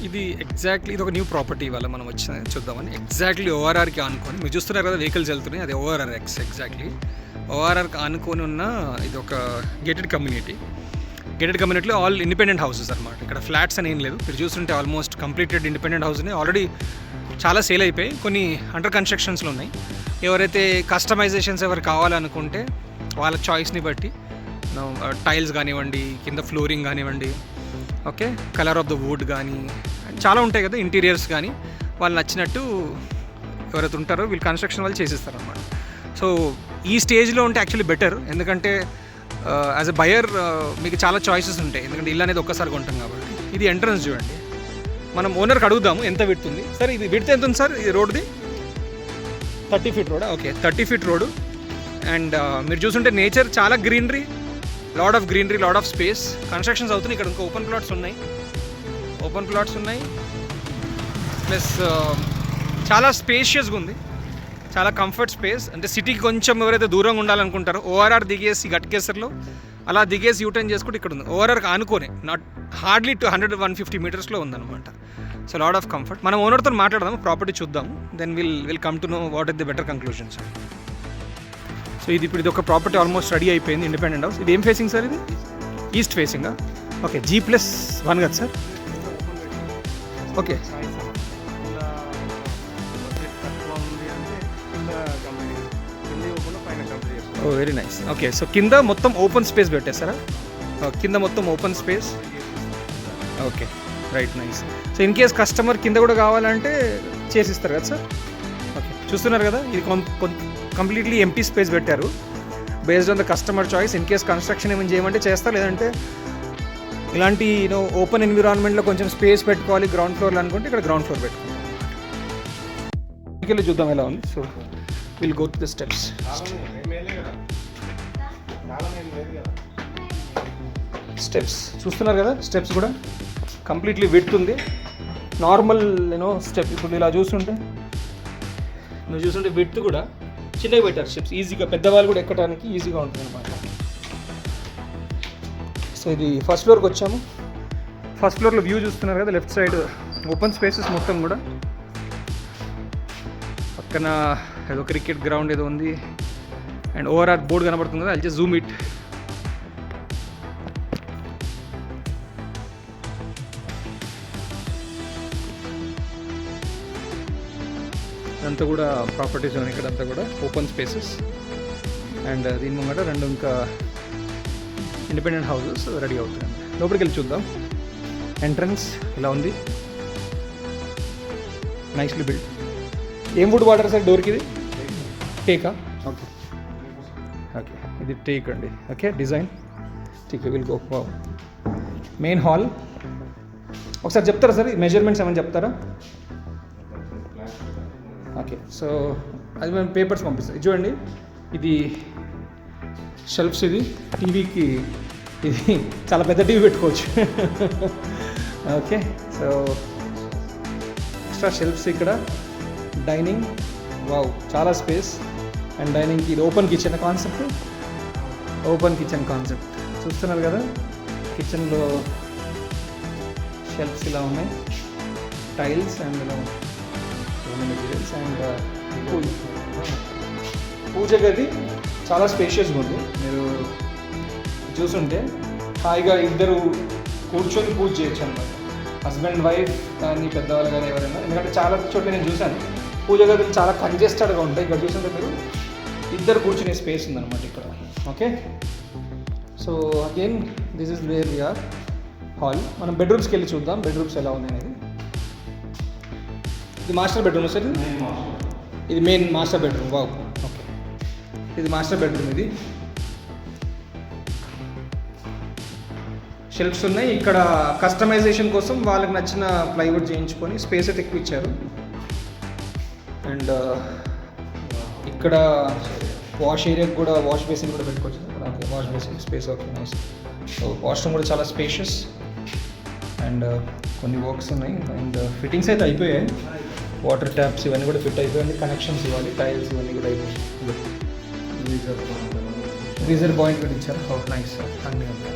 ఇది ఎగ్జాక్ట్లీ ఇది ఒక న్యూ ప్రాపర్టీ వల్ల మనం వచ్చిన చూద్దామని. ఎగ్జాక్ట్లీ ఓఆర్ఆర్కి ఆనుకొని మీరు చూస్తున్నారు కదా వెహికల్స్ వెళ్తున్నాయి, అది ఓఆర్ఆర్ ఎగ్జాక్ట్లీ ఓఆర్ఆర్కి ఆనుకొని ఉన్న ఇది ఒక గేటెడ్ కమ్యూనిటీలో ఆల్ ఇండిపెండెంట్ హౌసెస్ అనమాట. ఇక్కడ ఫ్లాట్స్ అని ఏం లేదు. మీరు చూస్తుంటే ఆల్మోస్ట్ కంప్లీటెడ్ ఇండిపెండెంట్ హౌస్ని ఆల్రెడీ చాలా సేల్ అయిపోయి, కొన్ని అండర్ కన్స్ట్రక్షన్స్లో ఉన్నాయి. ఎవరైతే కస్టమైజేషన్స్ ఎవరు కావాలనుకుంటే వాళ్ళ చాయిస్ని బట్టి టైల్స్ కానివ్వండి, కింద ఫ్లోరింగ్ కానివ్వండి, okay, colour of the wood కానీ చాలా ఉంటాయి కదా, ఇంటీరియర్స్ కానీ వాళ్ళు నచ్చినట్టు ఎవరైతే ఉంటారో వీళ్ళు కన్స్ట్రక్షన్ వాళ్ళు చేసిస్తారు అన్నమాట. సో ఈ స్టేజ్లో ఉంటే యాక్చువల్లీ బెటర్, ఎందుకంటే యాజ్ ఎ బయర్ మీకు చాలా చాయిసెస్ ఉంటాయి, ఎందుకంటే ఇల్లు అనేది ఒక్కసారి కొంటాం కాబట్టి. ఇది ఎంట్రన్స్ చూడండి, మనం ఓనర్కి అడుగుదాము ఎంత విడుతుంది. సార్ ఇది విడితే ఎంత ఉంది సార్ ఈ రోడ్ది? 30 feet రోడా? Okay, 30 feet road. అండ్ మీరు చూస్తుంటే నేచర్ చాలా greenery, lot of space. Constructions అవుతున్నాయి. ఇక్కడ ఇంకా ఓపెన్ ప్లాట్స్ ఉన్నాయి. ప్లస్ చాలా స్పేషియస్గా ఉంది, చాలా కంఫర్ట్ స్పేస్. అంటే సిటీకి కొంచెం ఎవరైతే దూరంగా ఉండాలనుకుంటారో ఓఆర్ఆర్ దిగేసి గట్కేసర్లో అలా దిగేసి యూటర్న్ చేసుకుంటే ఇక్కడ ఉంది. ఓఆర్ఆర్కి ఆనుకోనే, నాట్ హార్డ్లీ 100-150 మీటర్స్లో ఉందన్నమాట. So lot of comfort. మనం ఓనర్తో మాట్లాడదాం, ప్రాపర్టీ చూద్దాం, then will come to know what is the better conclusions. So ఇది ఇప్పుడు ఇది ఒక ప్రాపర్టీ ఆల్మోస్ట్ రెడీ అయిపోయింది, ఇండిపెండెంట్ హౌస్. ఇది ఏం ఫేసింగ్ సార్? ఇది ఈస్ట్ ఫేసింగా? ఓకే, G+1 కదా sir? Okay, oh very nice. Okay, so కింద మొత్తం ఓపెన్ స్పేస్ పెట్టేస్తారా? కింద మొత్తం open space. Okay, right, nice. So in case customer కింద కూడా కావాలంటే చేసిస్తారు కదా సార్? ఓకే, చూస్తున్నారు కదా, ఇది కంప్లీట్లీ ఎంపీ స్పేస్ పెట్టారు. Based on the customer choice, in case construction ఏమైనా చేయమంటే చేస్తారు, లేదంటే ఇలాంటి ఓపెన్ ఎన్విరాన్మెంట్లో కొంచెం స్పేస్ పెట్టుకోవాలి గ్రౌండ్ ఫ్లోర్లో అనుకుంటే ఇక్కడ గ్రౌండ్ ఫ్లోర్ పెట్టుకోవాలి. ఇంకెళ్ళి చూద్దాం ఎలా ఉంది. So will go to the steps. చూస్తున్నారు కదా, స్టెప్స్ కూడా కంప్లీట్లీ విడ్త్ ఉంది. నార్మల్ స్టెప్ ఇప్పుడు ఇలా చూస్తుంటే విడ్త్ కూడా చిన్నగా పెట్టారు స్టెప్స్, ఈజీగా పెద్దవాళ్ళు కూడా ఎక్కడానికి ఈజీగా ఉంటుంది అనమాట. సో ఇది ఫస్ట్ ఫ్లోర్కి వచ్చాము. ఫస్ట్ ఫ్లోర్లో వ్యూ చూస్తున్నారు కదా, లెఫ్ట్ సైడ్ ఓపెన్ స్పేసెస్ మొత్తం కూడా. పక్కన ఏదో క్రికెట్ గ్రౌండ్ ఏదో ఉంది అండ్ ఓఆర్ఆర్ బోర్డు కనబడుతుంది కదా, అది జూమ్ ఇట్. అంతా కూడా ప్రాపర్టీ జోన్, ఇక్కడ అంతా కూడా ఓపెన్ స్పేసెస్. అండ్ దీని ముంగట రెండు ఇంకా ఇండిపెండెంట్ హౌసెస్ రెడీ అవుతున్నాయి. లోపలికి వెళ్ళి చూద్దాం. ఎంట్రన్స్ ఇలా ఉంది, నైస్లీ బిల్డ్. ఏం వుడ్ వాడారు సార్ డోర్కి? ఇది టేకా? ఓకే, ఇది టేక్ అండి. Okay, design take. Will go main hall. ఒకసారి చెప్తారా సార్ మెజర్మెంట్స్ ఏమైనా చెప్తారా? ఓకే, సో అది మేము పేపర్స్ పంపిస్తాం. చూడండి, ఇది షెల్ఫ్స్, ఇది టీవీకి, ఇది చాలా పెద్ద టీవీ పెట్టుకోవచ్చు. ఓకే, సో ఎక్స్ట్రా షెల్ఫ్స్ ఇక్కడ. డైనింగ్, వావ్, చాలా స్పేస్. అండ్ డైనింగ్కి ఇది ఓపెన్ కిచెన్ కాన్సెప్ట్. చూస్తున్నారు కదా, కిచెన్లో షెల్ఫ్స్ ఇలా ఉన్నాయి, టైల్స్ అండ్ ఇలా మెటీరియల్స్. అండ్ పూజ గది చాలా స్పేషియస్గా ఉంది. మీరు చూసుంటే హాయిగా ఇద్దరు కూర్చొని పూజ చేయొచ్చు అన్నమాట, హస్బెండ్ వైఫ్ కానీ పెద్దవాళ్ళు కానీ ఎవరైనా. ఎందుకంటే చాలా చోట్ల నేను చూశాను పూజ గదులు చాలా కంజెస్టెడ్గా ఉంటాయి. ఇక్కడ చూస్తుంటే మీరు ఇద్దరు కూర్చునే స్పేస్ ఉందన్నమాట ఇక్కడ. Okay, so again this is where we are hall. మనం బెడ్రూమ్స్కి వెళ్ళి చూద్దాం బెడ్రూమ్స్ ఎలా ఉంది అనేది. ఇది మాస్టర్ బెడ్రూమ్ సార్? ఇది main master bedroom. Wow, okay, ఇది మాస్టర్ బెడ్రూమ్. ఇది షెల్ఫ్స్ ఉన్నాయి. ఇక్కడ కస్టమైజేషన్ కోసం వాళ్ళకి నచ్చిన ప్లైవుడ్ చేయించుకొని స్పేస్ అయితే ఎక్కువ ఇచ్చారు. అండ్ ఇక్కడ వాష్ ఏరియాకి కూడా వాష్ బేసిన్ కూడా పెట్టుకోవచ్చు. Wash basin space. Okay, nice. So washroom కూడా చాలా స్పేషియస్. అండ్ కొన్ని వర్క్స్ ఉన్నాయి. అండ్ ఫిట్టింగ్స్ అయితే అయిపోయాయి. వాటర్ ట్యాప్స్ ఇవన్నీ కూడా ఫిట్ అయిపోయింది. కనెక్షన్స్ ఇవ్వాలి, టైల్స్ ఇవన్నీ కూడా అయిపోయాయి. గీజర్ పాయింట్ కూడా ఇచ్చారు. ఓ నైస్. అన్నీ ఉన్నాయి.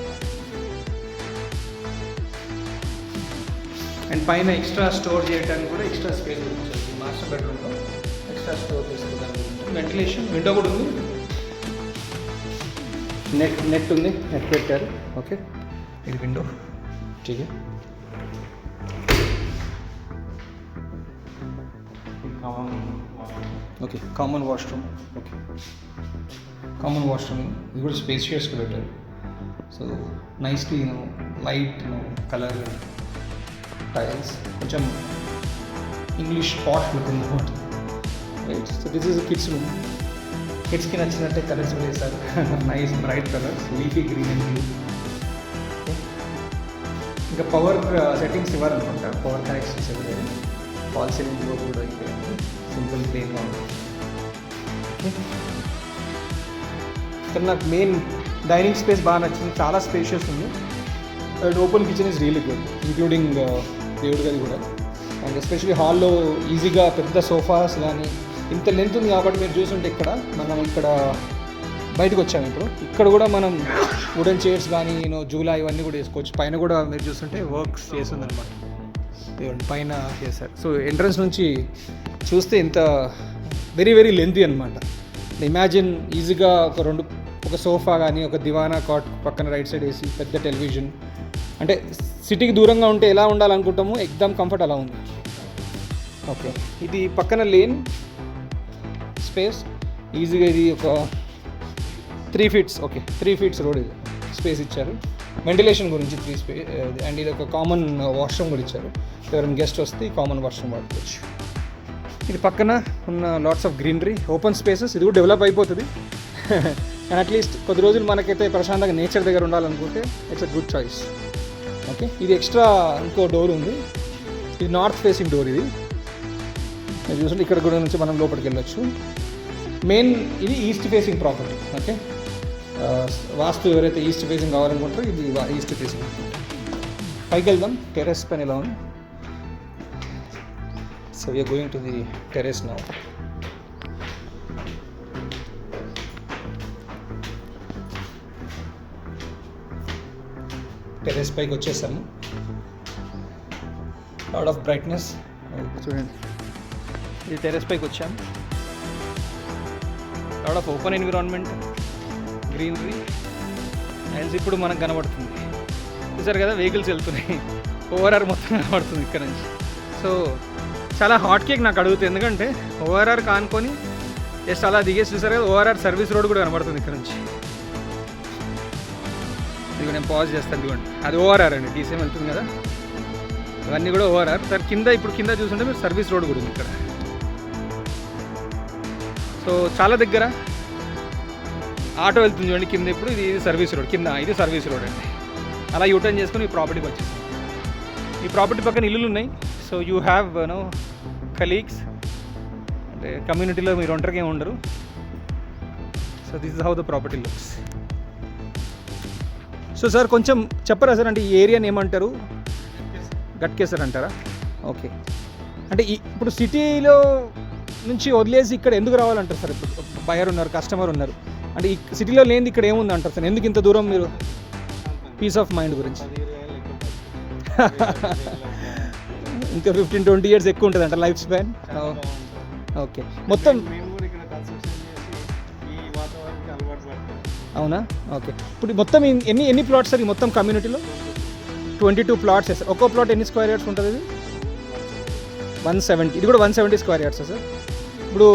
అండ్ పైన ఎక్స్ట్రా స్టోర్ చేయడానికి కూడా ఎక్స్ట్రా స్పేస్ ఉంటుంది. మాస్టర్ బెడ్రూమ్లో ఎక్స్ట్రా స్టోర్ చేసుకోవడానికి వెంటిలేషన్ విండో కూడా ఉంది. నెట్ ఉంది, నెట్ పెట్టారు. ఓకే, ఇది విండో. ठीक है, okay common washroom. Okay common washroom ఇది కూడా స్పేషియస్గా పెట్టారు. So nicely light colour tiles, కొంచెం ఇంగ్లీష్ పాష్ లుక్ అనమాట. Right, so this is kids room. కిడ్స్కి నచ్చినట్టే కలర్స్ వేశారు. Nice bright colours, leafy green and blue. ఇంకా పవర్ సెట్టింగ్స్ ఇవ్వాలనుకుంటా, పవర్ కనెక్షన్స్ ఇవ్వలేదు. ఫాల్ సీలింగ్ బోర్డ్ కూడా అయిపోయింది, సింపుల్ ప్లేన్గా ఉంది. ఇక్కడ నాకు మెయిన్ డైనింగ్ స్పేస్ బాగా నచ్చింది, చాలా స్పేషియస్ ఉంది. And open kitchen is really good, including దేవుడి గది కూడా. అండ్ ఎస్పెషలీ హాల్లో ఈజీగా పెద్ద సోఫాస్ కానీ ఇంత లెంత్ ఉంది కాబట్టి మీరు చూస్తుంటే మనం ఇక్కడ బయటకు వచ్చాము. ఇక్కడ కూడా మనం వుడెన్ చైర్స్ కానీ జూలా ఇవన్నీ కూడా వేసుకోవచ్చు. పైన కూడా మీరు చూస్తుంటే వర్క్స్ చేస్తుందన్నమాట, పైన చేశారు. సో ఎంట్రన్స్ నుంచి చూస్తే ఇంత వెరీ వెరీ లెంతీ అనమాట. ఇమాజిన్ ఈజీగా ఒక సోఫా కానీ ఒక దివానా కాట్ పక్కన రైట్ సైడ్ వేసి పెద్ద టెలివిజన్, అంటే సిటీకి దూరంగా ఉంటే ఎలా ఉండాలనుకుంటామో ఎక్దమ్ కంఫర్ట్ అలా ఉంది. ఓకే, ఇది పక్కన లేన్ స్పేస్ ఈజీగా, ఇది ఒక 3 feet, ఓకే 3 feet రోడ్ ఇది స్పేస్ ఇచ్చారు. వెంటిలేషన్ గురించి 3 space, అండ్ ఇది ఒక కామన్ వాష్రూమ్ కూడా ఇచ్చారు. ఎవరైనా గెస్ట్ వస్తే కామన్ వాష్రూమ్ వాడుకోవచ్చు. ఇది పక్కన ఉన్న lots of greenery, open spaces. ఇది కూడా డెవలప్ అయిపోతుంది. అండ్ అట్లీస్ట్ కొద్ది రోజులు మనకైతే ప్రశాంతంగా నేచర్ దగ్గర ఉండాలనుకుంటే it's a good choice. Okay, ఇది ఎక్స్ట్రా ఇంకో డోర్ ఉంది. ఇది నార్త్ ఫేసింగ్ డోర్. ఇది మీరు చూస్తుంటే ఇక్కడ కూడా నుంచి మనం లోపలికి వెళ్ళొచ్చు. మెయిన్ ఇది ఈస్ట్ ఫేసింగ్ ప్రాపర్టీ. ఓకే, వాస్తు ఎవరైతే ఈస్ట్ ఫేసింగ్ కావాలనుకుంటారో ఇది ఈస్ట్ ఫేసింగ్. పైకి వెళ్దాం, టెర్రస్ పైన ఎలా ఉంది. So we're going to the terrace now. Terrace పైకి వచ్చేసాము. లాట్ ఆఫ్ బ్రైట్నెస్ చూడండి. ఇది టెర్రస్ పైకి వచ్చాము. Lot of open environment, greenery, and ఇప్పుడు మనకు కనబడుతుంది. చూసారు కదా వెహికల్స్ వెళ్తున్నాయి, ఓఆర్ఆర్ మొత్తం కనబడుతుంది ఇక్కడ నుంచి. సో చాలా హాట్ కేక్ నాకు అడుగుతుంది, ఎందుకంటే ఓఆర్ఆర్ కానుకొని జస్ట్ అలా దిగేసి చూసారు కదా, ఓఆర్ఆర్ సర్వీస్ రోడ్ కూడా కనబడుతుంది ఇక్కడ నుంచి. ఇది నేను పాజ్ చేస్తాను, ఇదిగోండి అది ఓఆర్ఆర్ అండి, డీసీఎం వెళ్తుంది కదా, ఇవన్నీ కూడా ఓఆర్ఆర్. దాని కింద ఇప్పుడు కింద చూస్తుంటే మీరు సర్వీస్ రోడ్ కూడా ఉంది ఇక్కడ. సో చాలా దగ్గర ఆటో వెళ్తుంది చూడండి కింద. ఇప్పుడు ఇది సర్వీస్ రోడ్ కింద, ఇది సర్వీస్ రోడ్ అండి. అలా యూటర్న్ చేసుకొని ఈ ప్రాపర్టీకి వచ్చేసాం. ఈ ప్రాపర్టీ పక్కన ఇల్లులు ఉన్నాయి. సో యూ హ్యావ్ కలీగ్స్, అంటే కమ్యూనిటీలో మీరు ఒంటరిగా ఏమి ఉండరు. So this is how the property looks. So sir కొంచెం చెప్పరా సార్, అంటే ఈ ఏరియాని ఏమంటారు? గట్కేసర్ అంటారా? ఓకే, అంటే ఇప్పుడు సిటీలో నుంచి వదిలేసి ఇక్కడ ఎందుకు రావాలంటారు సార్? ఇప్పుడు బయర్ ఉన్నారు, కస్టమర్ ఉన్నారు, అంటే ఈ సిటీలో లేనిది ఇక్కడ ఏముంది అంటారు సార్? ఎందుకు ఇంత దూరం మీరు? పీస్ ఆఫ్ మైండ్ గురించి. ఇంకా 15-20 years ఎక్కువ ఉంటుంది అంట లైఫ్ స్పాన్. ఓకే, మొత్తం అవునా? ఓకే, ఇప్పుడు మొత్తం ఎన్ని ప్లాట్స్ సార్ ఈ మొత్తం కమ్యూనిటీలో? 22 plots సార్. ఒక్కో ప్లాట్ ఎన్ని స్క్వేర్ యార్డ్స్ ఉంటుంది? ఇది 170. ఇది కూడా 170 స్క్వేర్ యార్డ్స్ సార్. ఇప్పుడు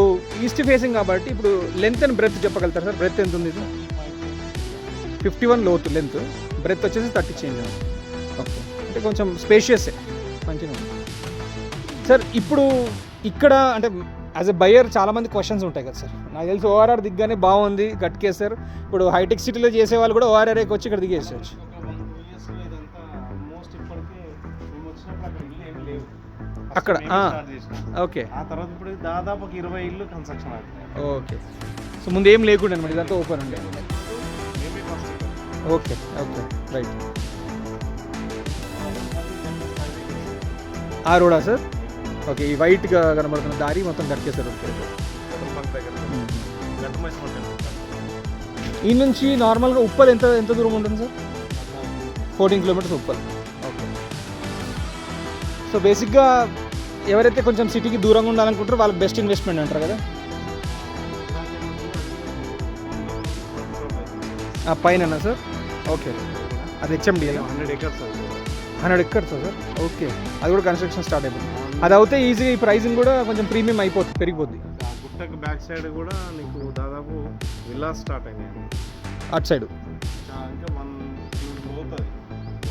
ఈస్ట్ ఫేసింగ్ కాబట్టి ఇప్పుడు లెంత్ అండ్ బ్రెత్ చెప్పగలుగుతారు సార్? బ్రెత్ ఎంత ఉంది? ఇది 51 లోతు లెంత్, బ్రెత్ వచ్చేసి 30 చేంజ్. ఓకే, అంటే కొంచెం స్పేషియస్ మంచిగా ఉంది సార్. ఇప్పుడు ఇక్కడ అంటే యాజ్ ఎ బయర్ చాలామంది క్వశ్చన్స్ ఉంటాయి కదా సార్. నాకు తెలిసి ఓఆర్ఆర్ దిగ్గానే బాగుంది గట్కేసర్. ఇప్పుడు హైటెక్ సిటీలో చేసే వాళ్ళు కూడా ఓఆర్ఆర్కి వచ్చి ఇక్కడ దిగేసేయచ్చు. అక్కడ ఓకే, ఆ తర్వాత ఇప్పుడు దాదాపు 20 ఇల్లు కన్స్ట్రక్షన్ అవుతుంది. ఓకే, సో ముందు ఏం లేకుండా అనమాట, ఇదంతా ఓపెన్ ఉండే. Okay okay right. ఆ రోడా సార్? ఓకే, ఈ వైట్గా కనబడుతున్న దారి మొత్తం గట్కేసారు. ఓకే, ఈ నుంచి నార్మల్గా ఉప్పల్ ఎంత దూరం ఉంటుంది sir? 14 kilometers Uppal. Okay, so బేసిక్గా ఎవరైతే కొంచెం సిటీకి దూరంగా ఉండాలనుకుంటారో వాళ్ళకి బెస్ట్ ఇన్వెస్ట్మెంట్ అంటారు కదా. పైన సార్ ఓకే, అది HMD 100 acres 100 acres sir. Okay, అది కూడా కన్స్ట్రక్షన్ స్టార్ట్ అయిపోతుంది. అది అవుతే ఈజీగా ఈ ప్రైసింగ్ కూడా కొంచెం ప్రీమియం అయిపోతుంది, పెరిగిపోద్ది. ఆ గుట్టకు బ్యాక్ సైడ్ కూడా నీకు దాదాపు విల్లాస్ స్టార్ట్ అయినాయి అటు సైడ్. ఇంకా 1 పోతుంది,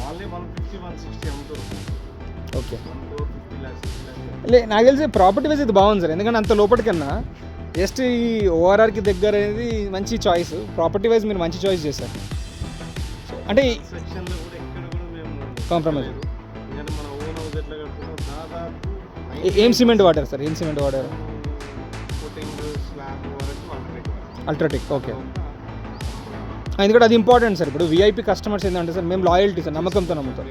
వాళ్ళే 150-160 అమ్ముతారు. Okay, 1,50 lakhs. నాకు తెలిసి ప్రాపర్టీ వైజ్ ఇది బాగుంది సార్, ఎందుకంటే అంత లోపలికన్నా జస్ట్ ఈ ఓఆర్ఆర్కి దగ్గర అనేది మంచి చాయిస్. ప్రాపర్టీ వైజ్ మీరు మంచి చాయిస్ చేశారు. అంటే సెక్షన్లో కూడా ఎక్కడ కూడా మేము కాంప్రమైజ్. ఎందుకంటే మన ఓన్ హౌస్ ఎట్లా కట్టుకున్నాం దాదాపు ఏం సిమెంట్ వాడారు సార్? ఏం సిమెంట్ వాడారు? కోటింగ్ స్లాబ్ వరకు అల్ట్రాటెక్. ఓకే, ఎందుకంటే అది ఇంపార్టెంట్ సార్. ఇప్పుడు విఐపి కస్టమర్స్ ఏంటంటే సార్ మేము లాయల్టీ సార్, నమ్మకంతో నమ్ముతాం.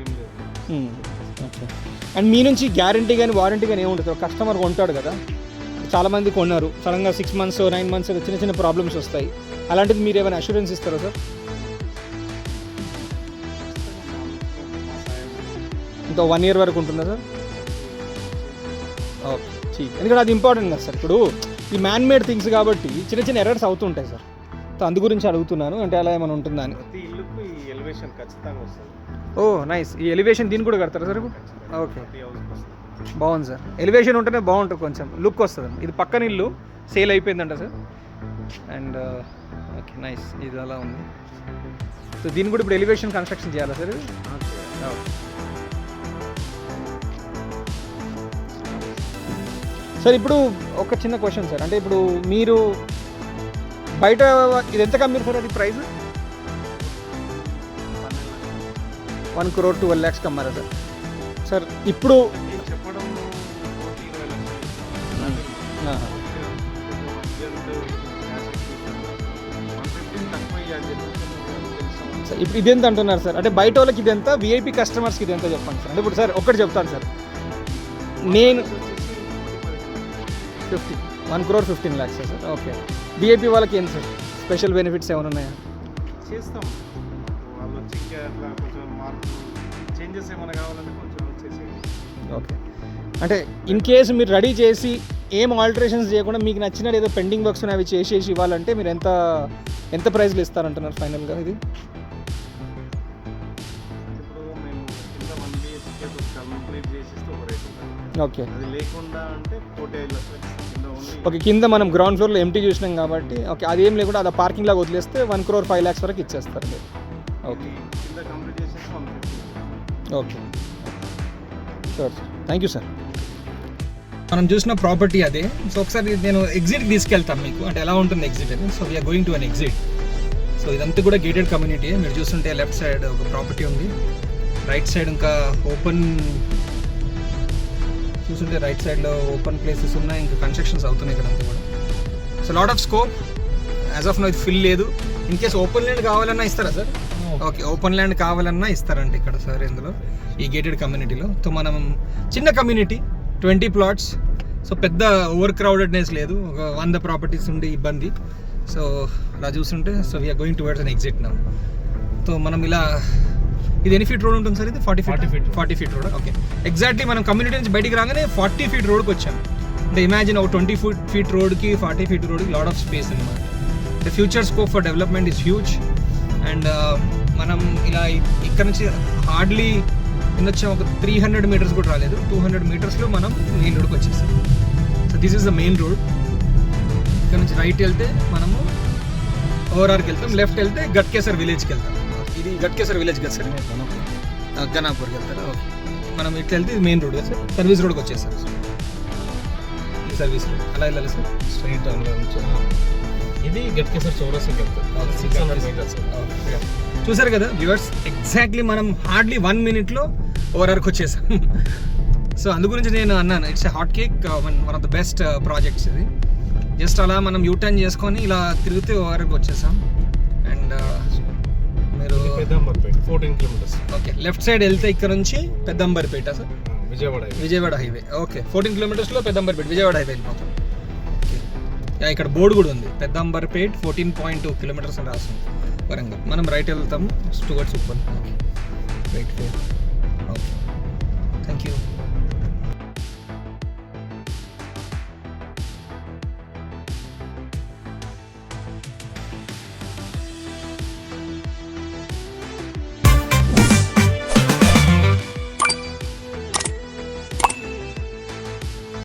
ఓకే, అండ్ మీ నుంచి గ్యారంటీ కానీ వారంటీ కానీ ఏముంటుంది? కస్టమర్ కొంటాడు కదా, చాలామంది కొన్నారు, సడన్గా 6 months 9 months చిన్న చిన్న ప్రాబ్లమ్స్ వస్తాయి, అలాంటిది మీరు ఏమైనా అష్యూరెన్స్ ఇస్తారా సార్? ఇంకా 1 year వరకు ఉంటుందా సార్? Okay, cheap. ఎందుకంటే అది ఇంపార్టెంట్ కదా సార్. ఇప్పుడు ఈ మ్యాన్ మేడ్ థింగ్స్ కాబట్టి చిన్న చిన్న ఎర్రర్స్ అవుతుంటాయి సార్. అందు గురించి అడుగుతున్నాను, అంటే అలా ఏమైనా ఉంటుందా అని. ప్రతి ఇల్లుకు ఈ ఎలివేషన్ ఖచ్చితంగా వస్తుంది. ఓ నైస్. ఈ ఎలివేషన్ దీన్ని కూడా కడతారా సార్? ఓకే, ప్రతి హౌస్కి వస్తుంది. బాగుంది సార్. ఎలివేషన్ ఉంటేనే బాగుంటుంది, కొంచెం లుక్ వస్తుంది. ఇది పక్కన ఇల్లు సేల్ అయిపోయిందంట సార్. అండ్ ఓకే నైస్, ఇది అలా ఉంది. సో దీన్ని కూడా ఇప్పుడు ఎలివేషన్ కన్స్ట్రక్షన్ చేయాలా సార్? సార్ ఇప్పుడు ఒక చిన్న క్వశ్చన్ సార్, అంటే ఇప్పుడు మీరు బయట ఇది ఎంత కమ్మిరు సార్? అది ప్రైస్ 1 crore 12 lakhs కమ్మారా సార్? సార్ ఇప్పుడు చెప్పడం సార్ ఇప్పుడు ఇది ఎంత అంటున్నారు సార్? అంటే బయట వాళ్ళకి ఇది ఎంత, విఐపి కస్టమర్స్కి ఇది ఎంత చెప్పండి సార్. అంటే ఇప్పుడు సార్ ఒక్కటి చెప్తాను సార్, నేను 1 crore 15 lakhs sir. Okay, VIP వాళ్ళకి ఏంటి సార్ స్పెషల్ బెనిఫిట్స్ ఏమైనా ఉన్నాయా? చేస్తాం, వాళ్ళు వచ్చి అట్లా కొంచెం మార్పు చేంజెస్ ఏమైనా కావాలంటే కొంచెం చేసేది. ఓకే, అంటే ఇన్ కేసు మీరు రెడీ చేసి ఏం ఆల్టరేషన్స్ చేయకుండా మీకు నచ్చిన ఏదో పెండింగ్ వర్క్స్ అవి చేసేసి ఇవ్వాలంటే మీరు ఎంత ప్రైస్లు ఇస్తారంటున్నారు ఫైనల్గా? ఇది ఇప్పుడు మేము కింద 1 BHK కంప్లీట్ చేసేస్తే ఒక రేట్ ఉంటుంది. ఓకే, అది లేకుండా అంటే 45 లక్షలు కింద ఓన్లీ. ఓకే, కింద మనం గ్రౌండ్ ఫ్లోర్లో ఎంటీ చూసినాం కాబట్టి ఓకే, అదేం లేకుండా అది పార్కింగ్ లాగా వదిలేస్తే 1 crore 5 lakhs వరకు ఇచ్చేస్తారు మీరు. ఓకే, కింద కంప్లీట్ చేసేస్తే 150. Okay, sure sir, thank you sir. మనం చూసిన ప్రాపర్టీ అదే. సో ఒకసారి నేను ఎగ్జిట్కి తీసుకెళ్తాం మీకు, అంటే ఎలా ఉంటుంది ఎగ్జిట్ అని. So we're going to an exit. So ఇదంతా కూడా గేటెడ్ కమ్యూనిటీ. మీరు చూస్తుంటే లెఫ్ట్ సైడ్ ఒక ప్రాపర్టీ ఉంది, రైట్ సైడ్ ఇంకా ఓపెన్ చూస్తుంటే రైట్ సైడ్లో ఓపెన్ ప్లేసెస్ ఉన్నాయి, ఇంకా కన్స్ట్రక్షన్స్ అవుతున్నాయి ఇక్కడ అంతా కూడా. So lot of scope. As of now ఇది ఫిల్ లేదు. ఇన్ కేస్ ఓపెన్ ల్యాండ్ కావాలన్నా ఇస్తారా సార్? ఓకే, ఓపెన్ ల్యాండ్ కావాలన్నా ఇస్తారంటే ఇక్కడ సార్ ఇందులో ఈ గేటెడ్ కమ్యూనిటీలో. సో మనం చిన్న కమ్యూనిటీ, 20 plots. సో పెద్ద ఓవర్ క్రౌడెడ్నెస్ లేదు, ఒక 100 ప్రాపర్టీస్ ఉండి ఇబ్బంది. సో అలా చూస్తుంటే సో వీఆర్ గోయింగ్ టువర్డ్స్ అన్ ఎగ్జిట్ నౌ. సో మనం ఇలా, ఇది ఎన్ని ఫీట్ రోడ్ ఉంటుంది సార్? ఇది 40 feet రోడ్. ఓకే, ఎగ్జాక్ట్లీ మనం కమ్యూనిటీ నుంచి బయటికి రాగానే 40 feet రోడ్కి వచ్చాం. అంటే ఇమాజిన్ ఒక 20 feet రోడ్కి 40 feet రోడ్కి లాట్ ఆఫ్ స్పేస్ అనమాట. The future scope for development is huge. And మనం ఇలా ఇక్కడ నుంచి హార్డ్లీ వచ్చాం, ఒక 300 meters కూడా రాలేదు, 200 metersలో మనం మెయిన్ రోడ్కి వచ్చేసాం. So this is the main road. ఇక్కడ నుంచి రైట్ వెళ్తే మనము ఓఆర్ఆర్కి వెళ్తాం, లెఫ్ట్ వెళ్తే గట్కేసర్ విలేజ్కి వెళ్తాం. ఇది గట్కేసర్ విలేజ్ కదా సార్? గనాపూర్కి వెళ్తారా? ఓకే, మనం ఇట్లా వెళ్తే ఇది మెయిన్ రోడ్ కదా సార్, సర్వీస్ రోడ్కి వచ్చేసారు సార్. ఈ సర్వీస్ రోడ్ అలా వెళ్ళాలి సార్, స్ట్రైట్ నుంచి. ఇది గట్కేసర్ చౌరస్తాకి వెళ్తాం, 600 meters. చూసారు కదా వ్యూవర్స్, ఎగ్జాక్ట్లీ మనం హార్డ్లీ 1 minuteలో ఓఆర్ఆర్కి వచ్చేసాం. సో అందు గురించి నేను అన్నాను, it's a hot cake, one of the best projects ఇది. జస్ట్ అలా మనం యూటర్న్ చేసుకొని ఇలా తిరిగితే ఓఆర్ఆర్కి వచ్చేసాం. అండ్ మీరు Peddamberpet 14 kilometers. Okay, left side వెళ్తే ఇక్కడ నుంచి Peddamberpet sir, Vijayawada highway. Okay, 14 kilometersలో పెద్దంబర్పేట విజయవాడ హైవే వెళ్ళిపోతాం. ఓకే, ఇక్కడ బోర్డు కూడా ఉంది, పెద్దంబర్పేట్ 14.2 kilometers అని రాస్తుంది వరంగల్. మనం రైట్ వెళ్తాము towards Uppal. Okay, right. Okay, thank you.